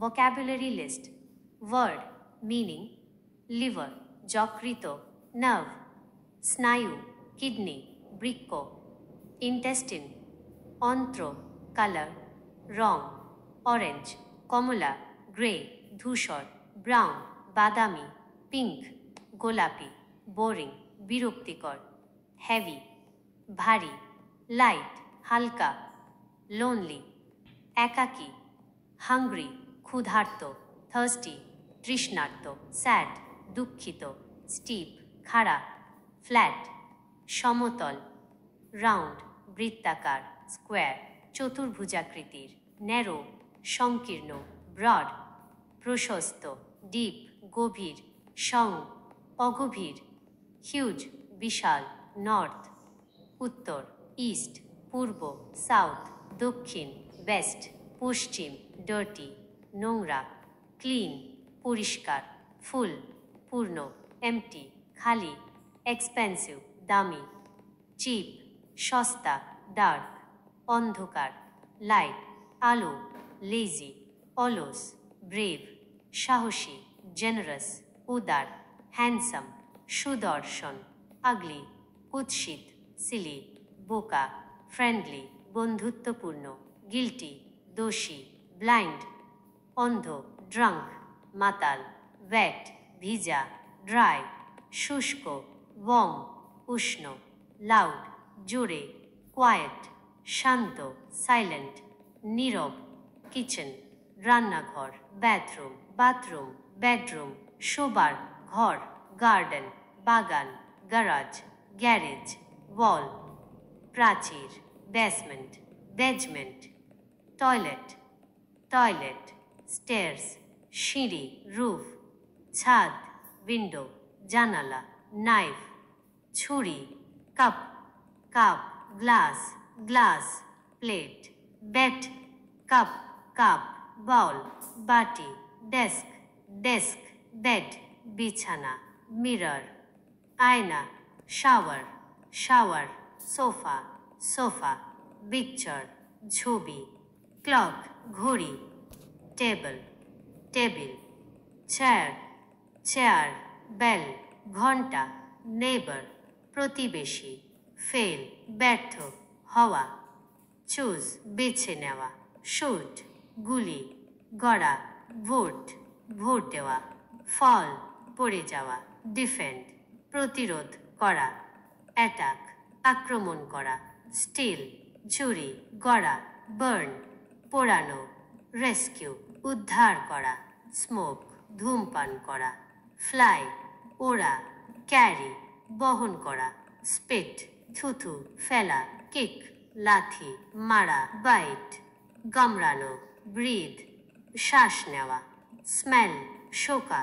vocabulary list. Word meaning liver, যকৃত, nerve, স্নায়ু, kidney, বৃক্ক, intestine, অন্ত্র, color, রং, orange, কমলা, grey, ধূসর, brown, বাদামি, pink, গোলাপি, boring, বিরক্তিকর, heavy, ভারী, light, হালকা, lonely, একাকী, hungry, ক্ষুধার্ত, thirsty, তৃষ্ণার্ত, sad, দুঃখিত, steep, খাড়া, flat, সমতল, round, বৃত্তাকার, square, চতুর্ভুজাকৃতির, narrow, সংকীর্ণ, broad, প্রশস্ত, deep, গভীর, সং, অগভীর, huge, বিশাল, north, উত্তর, east, পূর্ব, south, দক্ষিণ, west, পশ্চিম, dirty, নোংরা, clean, পরিষ্কার, full, পূর্ণ, empty, খালি, expensive, দামি, cheap, সস্তা, dark, অন্ধকার, light, আলো, lazy, অলস, brave, সাহসী, generous, উদার, handsome, সুদর্শন, ugly, কুৎসিত, silly, বোকা, friendly, বন্ধুত্বপূর্ণ, guilty, দোষী, blind, অন্ধ, drunk, মাতাল, wet, ভিজা, dry, শুষ্ক, warm, উষ্ণ, loud, জোরে, quiet, শান্ত, silent, নীরব, kitchen, রান্নাঘর, bathroom, bedroom, শোবার ঘর, garden, বাগান, garage, গ্যারেজ, wall, প্রাচীর, basement, toilet, stairs, সিঁড়ি, roof, ছাদ, window, জানালা, knife, ছুরি, cup, glass, plate, bet, cup, bowl, বাটি, desk, bed, বিছানা, mirror, আয়না, shower, sofa, picture, ছবি, clock, ঘড়ি, table, chair, bell, ঘন্টা, neighbor, প্রতিবেশী, fail, ব্যর্থ, হওয়া, choose, বেছে নেওয়া, shoot, গুলি, গড়া, ভোট দেওয়া, fall, পড়ে যাওয়া, defend, প্রতিরোধ করা, attack, আক্রমণ করা, steal, চুরি, গড়া, burn, পোড়ানো, rescue, উদ্ধার করা, smoke, ধূমপান করা, fly, ওড়া, carry, বহন করা, spit, থুথু, ফেলা, kick, লাথি, মারা, bite, কামড়ানো, breathe, শ্বাস নেওয়া, smell, শোকা,